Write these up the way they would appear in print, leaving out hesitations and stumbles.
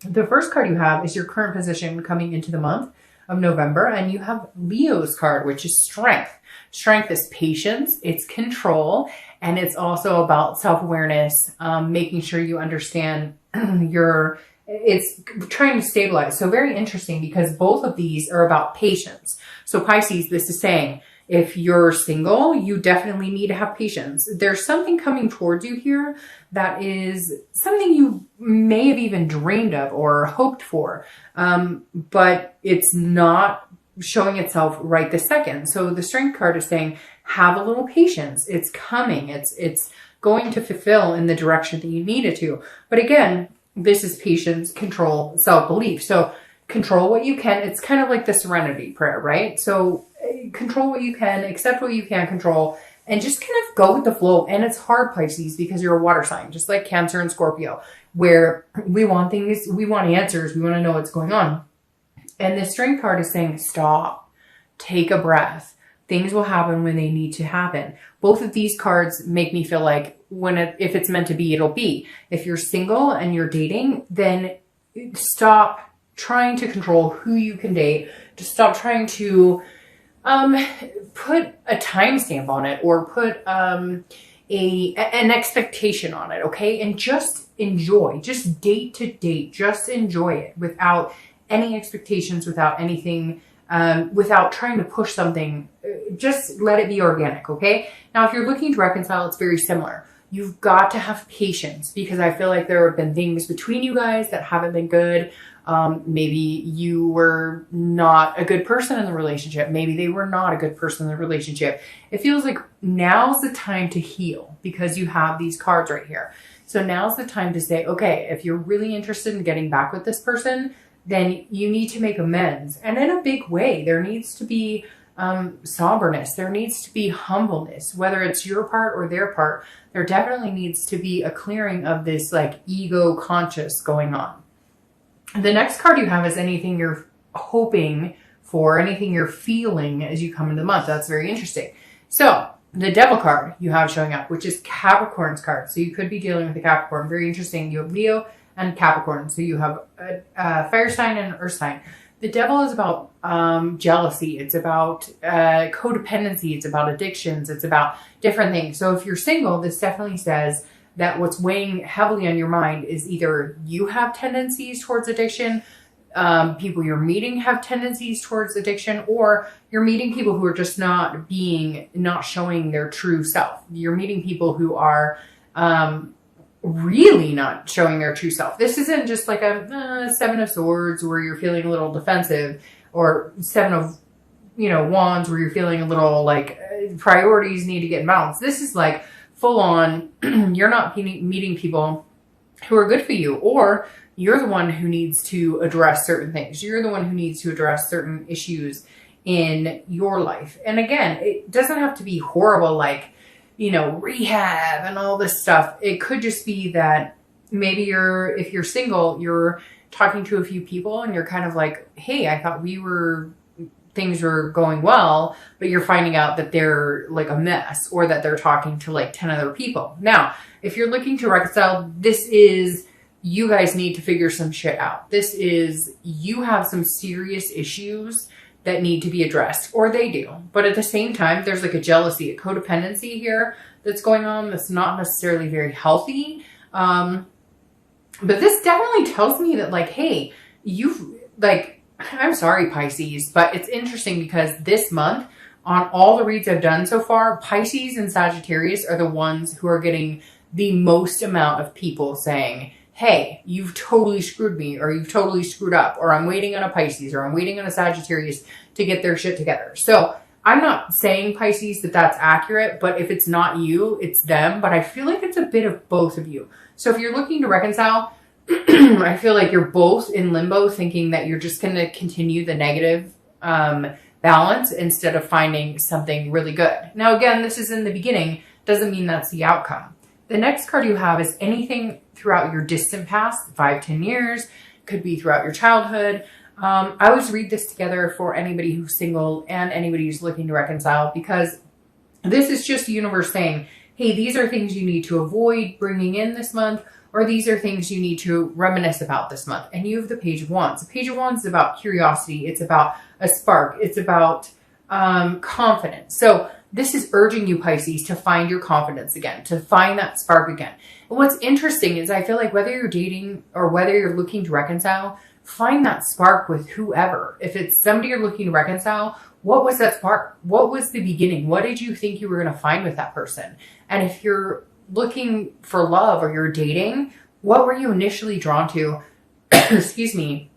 The first card you have is your current position coming into the month of November, and you have Leo's card, which is strength. Strength is patience, it's control, and it's also about self-awareness, making sure you understand it's trying to stabilize. So very interesting because both of these are about patience. So Pisces, this is saying, if you're single, you definitely need to have patience. There's something coming towards you here that is something you may have even dreamed of or hoped for, but it's not showing itself right this second. So the Strength card is saying, have a little patience. It's coming. It's going to fulfill in the direction that you need it to. But again, this is patience, control, self-belief. So control what you can. It's kind of like the serenity prayer, right? So control what you can, accept what you can't control, and just kind of go with the flow. And it's hard, Pisces, because you're a water sign, just like Cancer and Scorpio, where we want things, we want answers, we want to know what's going on. And the Strength card is saying, stop, take a breath. Things will happen when they need to happen. Both of these cards make me feel like if it's meant to be, it'll be. If you're single and you're dating, then stop trying to control who you can date. Just stop trying to put a timestamp on it or put an expectation on it, okay? And just enjoy. Just date to date. Just enjoy it without any expectations, without anything, without trying to push something. Just let it be organic, okay? Now, if you're looking to reconcile, it's very similar. You've got to have patience because I feel like there have been things between you guys that haven't been good. Maybe you were not a good person in the relationship. Maybe they were not a good person in the relationship. It feels like now's the time to heal because you have these cards right here. So now's the time to say, okay, if you're really interested in getting back with this person, then you need to make amends. And in a big way, there needs to be somberness. There needs to be humbleness, whether it's your part or their part. There definitely needs to be a clearing of this like ego conscious going on. The next card you have is anything you're hoping for, anything you're feeling as you come into the month. That's very interesting. So the Devil card you have showing up, which is Capricorn's card. So you could be dealing with a Capricorn. Very interesting. You have Leo and Capricorn. So you have a fire sign and an earth sign. The Devil is about jealousy. It's about codependency. It's about addictions. It's about different things. So if you're single, this definitely says that what's weighing heavily on your mind is either you have tendencies towards addiction, people you're meeting have tendencies towards addiction, or you're meeting people who are just not showing their true self. You're meeting people who are really not showing their true self. This isn't just like a Seven of Swords where you're feeling a little defensive, or Seven of Wands where you're feeling a little like priorities need to get balanced. This is like full on, you're not meeting people who are good for you, or you're the one who needs to address certain things. You're the one who needs to address certain issues in your life. And again, it doesn't have to be horrible, like, rehab and all this stuff. It could just be that maybe if you're single, you're talking to a few people and you're kind of like, hey, I thought things were going well, but you're finding out that they're like a mess, or that they're talking to like 10 other people. Now, if you're looking to reconcile, this is, you guys need to figure some shit out. This is, you have some serious issues that need to be addressed, or they do. But at the same time, there's like a jealousy, a codependency here that's going on that's not necessarily very healthy. But this definitely tells me that like, hey, I'm sorry, Pisces, but it's interesting because this month, on all the reads I've done so far, Pisces and Sagittarius are the ones who are getting the most amount of people saying, hey, you've totally screwed me, or you've totally screwed up, or I'm waiting on a Pisces, or I'm waiting on a Sagittarius to get their shit together. So I'm not saying, Pisces, that that's accurate, but if it's not you, it's them. But I feel like it's a bit of both of you. So if you're looking to reconcile, I feel like you're both in limbo, thinking that you're just going to continue the negative balance instead of finding something really good. Now, again, this is in the beginning. Doesn't mean that's the outcome. The next card you have is anything throughout your distant past, 5-10 years, could be throughout your childhood. I always read this together for anybody who's single and anybody who's looking to reconcile, because this is just the universe saying, hey, these are things you need to avoid bringing in this month, or these are things you need to reminisce about this month. And you have the Page of Wands. The Page of Wands is about curiosity. It's about a spark. It's about confidence. So this is urging you, Pisces, to find your confidence again, to find that spark again. And what's interesting is I feel like whether you're dating or whether you're looking to reconcile, find that spark with whoever. If it's somebody you're looking to reconcile, what was that spark? What was the beginning? What did you think you were going to find with that person? And if you're looking for love or you're dating, what were you initially drawn to, excuse me,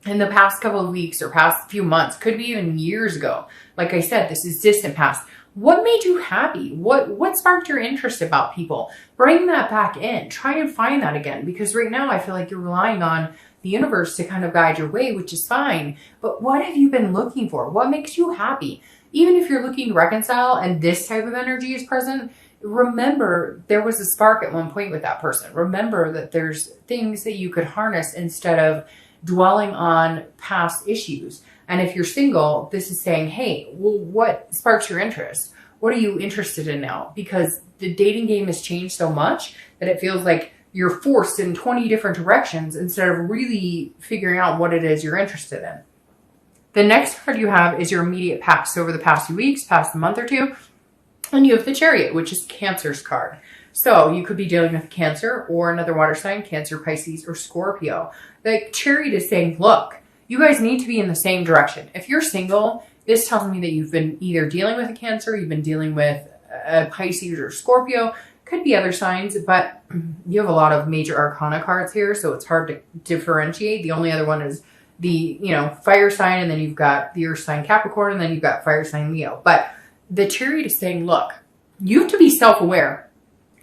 in the past couple of weeks or past few months? Could be even years ago. Like I said, this is distant past. What made you happy? What sparked your interest about people? Bring that back in. Try and find that again. Because right now I feel like you're relying on the universe to kind of guide your way, which is fine. But what have you been looking for? What makes you happy? Even if you're looking to reconcile and this type of energy is present, remember there was a spark at one point with that person. Remember that there's things that you could harness instead of dwelling on past issues. And if you're single, this is saying, hey, well, what sparks your interest? What are you interested in now? Because the dating game has changed so much that it feels like you're forced in 20 different directions instead of really figuring out what it is you're interested in. The next card you have is your immediate past. So over the past few weeks, past a month or two, and you have the Chariot, which is Cancer's card. So you could be dealing with Cancer or another water sign, Cancer, Pisces, or Scorpio. The Chariot is saying, look, you guys need to be in the same direction. If you're single, this tells me that you've been either dealing with a Cancer, you've been dealing with a Pisces or Scorpio. Could be other signs, but you have a lot of major arcana cards here, so it's hard to differentiate. The only other one is the, fire sign, and then you've got the earth sign Capricorn, and then you've got fire sign Leo. But the Chariot is saying, look, you have to be self-aware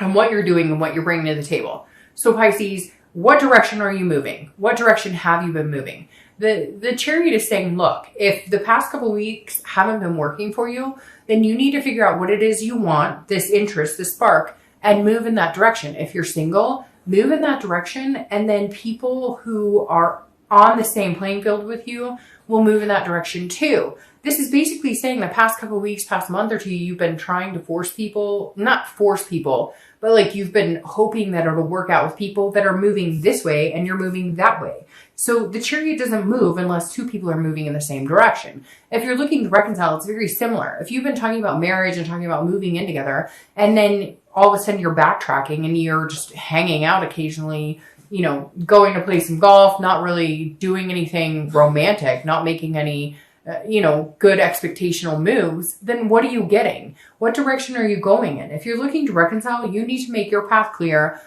on what you're doing and what you're bringing to the table. So Pisces, what direction are you moving? What direction have you been moving? The Chariot is saying, look, if the past couple of weeks haven't been working for you, then you need to figure out what it is you want, this interest, this spark, and move in that direction. If you're single, move in that direction, and then people who are on the same playing field with you will move in that direction too. This is basically saying the past couple of weeks, past month or two, you've been trying to not force people, but like you've been hoping that it'll work out with people that are moving this way and you're moving that way. So the Chariot doesn't move unless two people are moving in the same direction. If you're looking to reconcile, it's very similar. If you've been talking about marriage and talking about moving in together, and then all of a sudden you're backtracking and you're just hanging out occasionally, going to play some golf, not really doing anything romantic, not making any, good expectational moves, then what are you getting? What direction are you going in? If you're looking to reconcile, you need to make your path clear.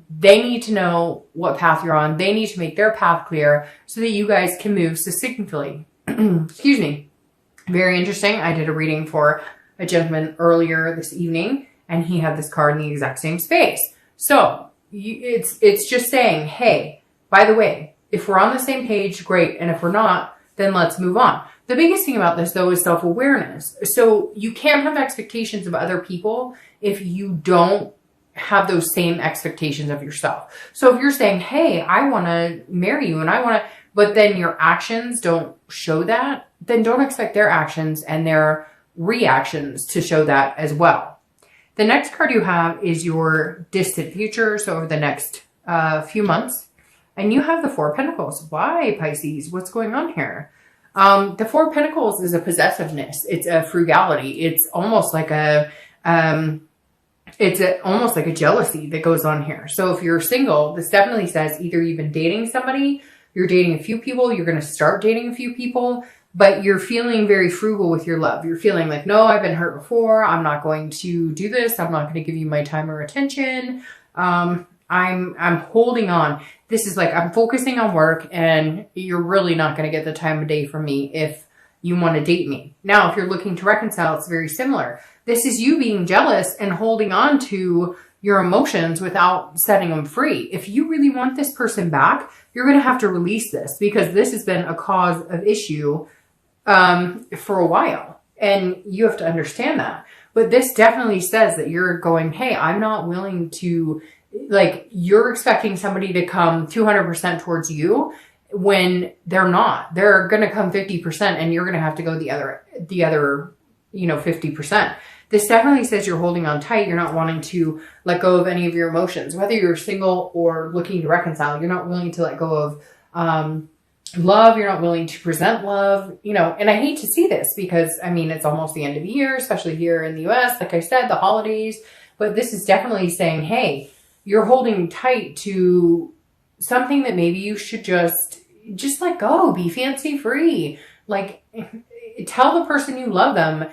They need to know what path you're on. They need to make their path clear so that you guys can move succinctly. Excuse me. Very interesting. I did a reading for a gentleman earlier this evening, and he had this card in the exact same space. So it's just saying, hey, by the way, if we're on the same page, great. And if we're not, then let's move on. The biggest thing about this, though, is self-awareness. So you can't have expectations of other people if you don't have those same expectations of yourself. So if you're saying, hey, I want to marry you and but then your actions don't show that, then don't expect their actions and their reactions to show that as well. The next card you have is your distant future. So over the next few months, and you have the Four of Pentacles. Why, Pisces? What's going on here? The Four of Pentacles is a possessiveness. It's a frugality. It's almost like almost like a jealousy that goes on here. So if you're single, this definitely says either you've been dating somebody, you're dating a few people, you're going to start dating a few people, but you're feeling very frugal with your love. You're feeling like, no, I've been hurt before. I'm not going to do this. I'm not going to give you my time or attention. I'm holding on. This is like, I'm focusing on work, and you're really not going to get the time of day from me if you want to date me. Now, if you're looking to reconcile, it's very similar. This is you being jealous and holding on to your emotions without setting them free. If you really want this person back, you're going to have to release this, because this has been a cause of issue for a while, and you have to understand that. But this definitely says that you're going, hey, I'm not willing to, like, you're expecting somebody to come 200% towards you when they're not. They're going to come 50%, and you're going to have to go the other 50%. This definitely says you're holding on tight. You're not wanting to let go of any of your emotions. Whether you're single or looking to reconcile, you're not willing to let go of love. You're not willing to present love, you know, and I hate to see this because, I mean, it's almost the end of the year, especially here in the US, like I said, the holidays. But this is definitely saying, hey, you're holding tight to something that maybe you should just let go, be fancy free. Like, tell the person you love them.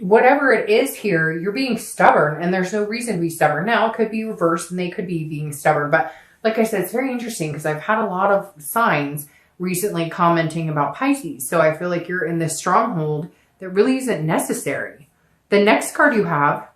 Whatever it is here, you're being stubborn and there's no reason to be stubborn. Now it could be reversed and they could be being stubborn. But like I said, it's very interesting because I've had a lot of signs recently commenting about Pisces. So I feel like you're in this stronghold that really isn't necessary. The next card you have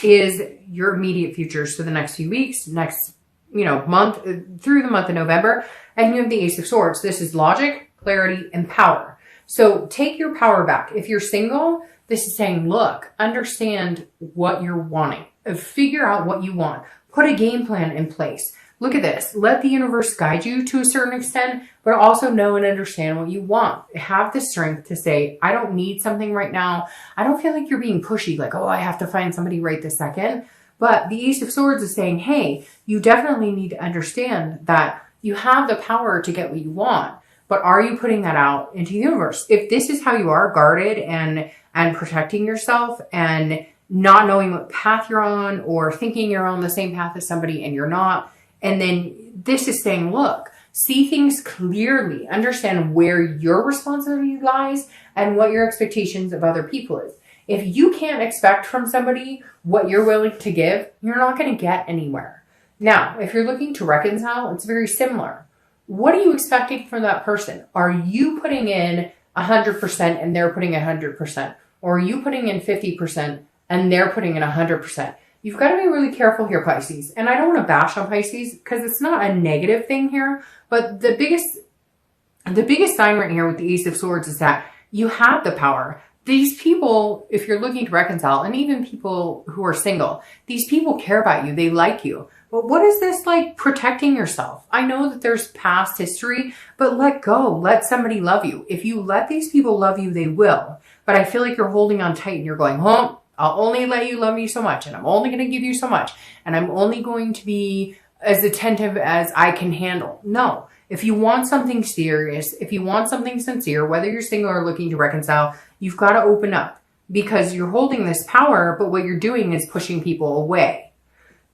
is your immediate futures for the next few weeks, next, you know, month, through the month of November. And you have the Ace of Swords. This is logic, clarity, and power. So take your power back. If you're single, this is saying, look, understand what you're wanting. Figure out what you want. Put a game plan in place. Look at this. Let the universe guide you to a certain extent, but also know and understand what you want. Have the strength to say, I don't need something right now. I don't feel like you're being pushy, like, oh, I have to find somebody right this second. But the Ace of Swords is saying, hey, you definitely need to understand that you have the power to get what you want. But are you putting that out into the universe? If this is how you are, guarded and protecting yourself and not knowing what path you're on or thinking you're on the same path as somebody and you're not, and then this is saying, look, see things clearly, understand where your responsibility lies and what your expectations of other people is. If you can't expect from somebody what you're willing to give, you're not going to get anywhere. Now, if you're looking to reconcile, it's very similar. What are you expecting from that person? Are you putting in 100% and they're putting 100%? Or are you putting in 50% and they're putting in 100%? You've got to be really careful here, Pisces. And I don't want to bash on Pisces because it's not a negative thing here. But the biggest sign right here with the Ace of Swords is that you have the power. These people, if you're looking to reconcile, and even people who are single, these people care about you. They like you. But what is this like protecting yourself? I know that there's past history, but let go. Let somebody love you. If you let these people love you, they will. But I feel like you're holding on tight and you're going, oh, I'll only let you love me so much, and I'm only going to give you so much, and I'm only going to be as attentive as I can handle. No. If you want something serious, if you want something sincere, whether you're single or looking to reconcile, you've got to open up because you're holding this power, but what you're doing is pushing people away.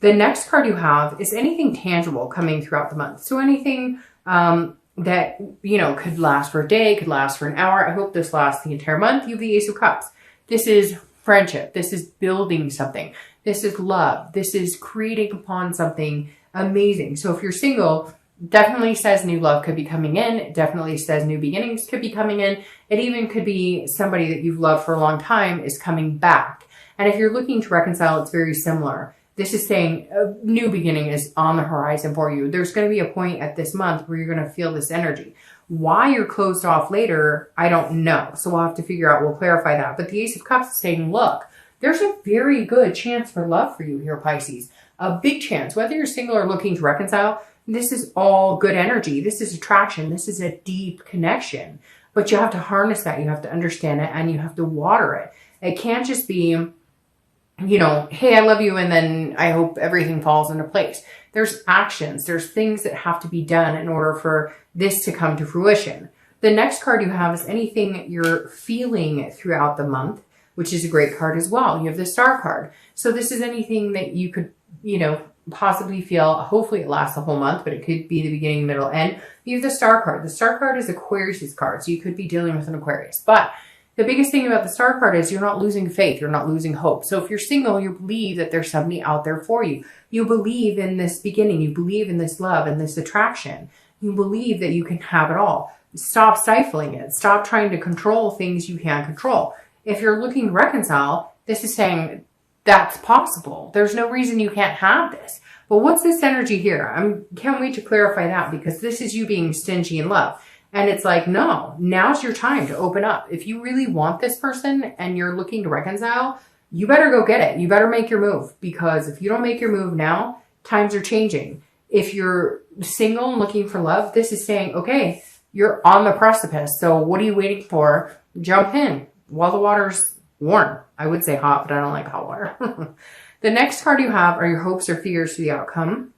The next card you have is anything tangible coming throughout the month. So anything that, you know, could last for a day, could last for an hour. I hope this lasts the entire month. You have the Ace of Cups. This is friendship. This is building something. This is love. This is creating upon something amazing. So if you're single, definitely says new love could be coming in. It definitely says new beginnings could be coming in. It even could be somebody that you've loved for a long time is coming back. And if you're looking to reconcile, it's very similar. This is saying a new beginning is on the horizon for you. There's going to be a point at this month where you're going to feel this energy. Why you're closed off later, I don't know. So we'll have to figure out, we'll clarify that. But the Ace of Cups is saying, look, there's a very good chance for love for you here, Pisces. A big chance. Whether you're single or looking to reconcile, this is all good energy. This is attraction. This is a deep connection. But you have to harness that. You have to understand it and you have to water it. It can't just be, you know, hey, I love you, and then I hope everything falls into place. There's actions. There's things that have to be done in order for this to come to fruition. The next card you have is anything you're feeling throughout the month, which is a great card as well. You have the Star card. So this is anything that you could, you know, possibly feel. Hopefully it lasts the whole month, but it could be the beginning, middle, end. You have the Star card. The Star card is Aquarius's card, so you could be dealing with an Aquarius. But the biggest thing about the Star card is you're not losing faith. You're not losing hope. So if you're single, you believe that there's somebody out there for you. You believe in this beginning. You believe in this love and this attraction. You believe that you can have it all. Stop stifling it. Stop trying to control things you can't control. If you're looking to reconcile, this is saying that's possible. There's no reason you can't have this. But what's this energy here? I can't wait to clarify that because this is you being stingy in love. And it's like, no, now's your time to open up. If you really want this person and you're looking to reconcile, you better go get it. You better make your move, because if you don't make your move now, times are changing. If you're single and looking for love, this is saying, okay, you're on the precipice. So what are you waiting for? Jump in while the water's warm. I would say hot, but I don't like hot water. The next card you have are your hopes or fears for the outcome.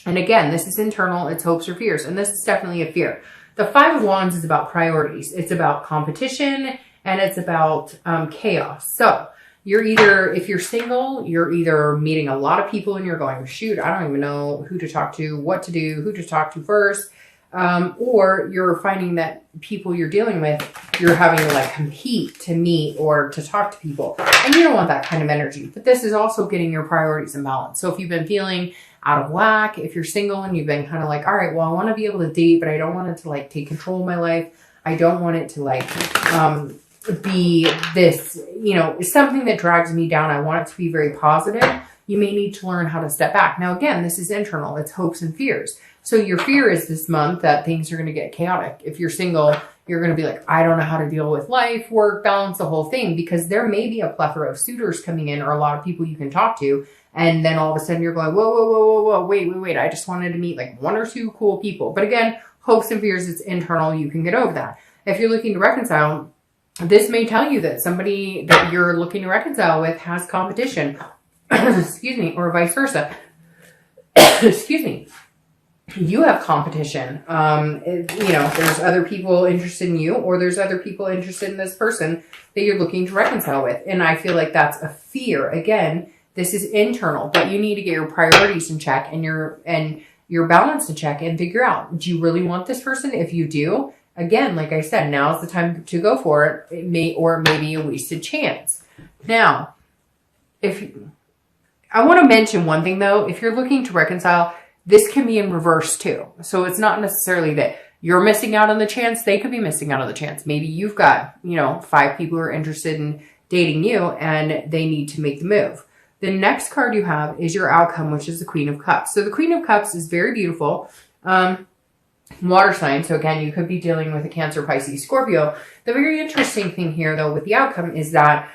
And again, this is internal. It's hopes or fears. And this is definitely a fear. The Five of Wands is about priorities. It's about competition and it's about chaos. So you're either, if you're single, you're either meeting a lot of people and you're going, shoot, I don't even know who to talk to, what to do, who to talk to first. Or you're finding that people you're dealing with, you're having to like compete to meet or to talk to people. And you don't want that kind of energy. But this is also getting your priorities in balance. So if you've been feeling out of whack, if you're single and you've been kind of like, all right, well, I want to be able to date, but I don't want it to like take control of my life. I don't want it to like be this, you know, something that drags me down. I want it to be very positive. You may need to learn how to step back. Now, again, this is internal. It's hopes and fears. So your fear is this month that things are going to get chaotic. If you're single, you're going to be like, I don't know how to deal with life, work, balance, the whole thing, because there may be a plethora of suitors coming in or a lot of people you can talk to. And then all of a sudden you're going, whoa, wait. I just wanted to meet like one or two cool people. But again, hopes and fears, it's internal. You can get over that. If you're looking to reconcile, this may tell you that somebody that you're looking to reconcile with has competition, excuse me, or vice versa. Excuse me. You have competition. You know, there's other people interested in you or there's other people interested in this person that you're looking to reconcile with. And I feel like that's a fear. Again, this is internal, but you need to get your priorities in check and your balance in check and figure out, do you really want this person? If you do, again, like I said, now's the time to go for it. It may, or maybe a wasted chance. Now, I want to mention one thing though, if you're looking to reconcile, this can be in reverse too. So it's not necessarily that you're missing out on the chance. They could be missing out on the chance. Maybe you've got, you know, 5 people who are interested in dating you and they need to make the move. The next card you have is your outcome, which is the Queen of Cups. So the Queen of Cups is very beautiful. Water sign. So again, you could be dealing with a Cancer, Pisces, Scorpio. The very interesting thing here though with the outcome is that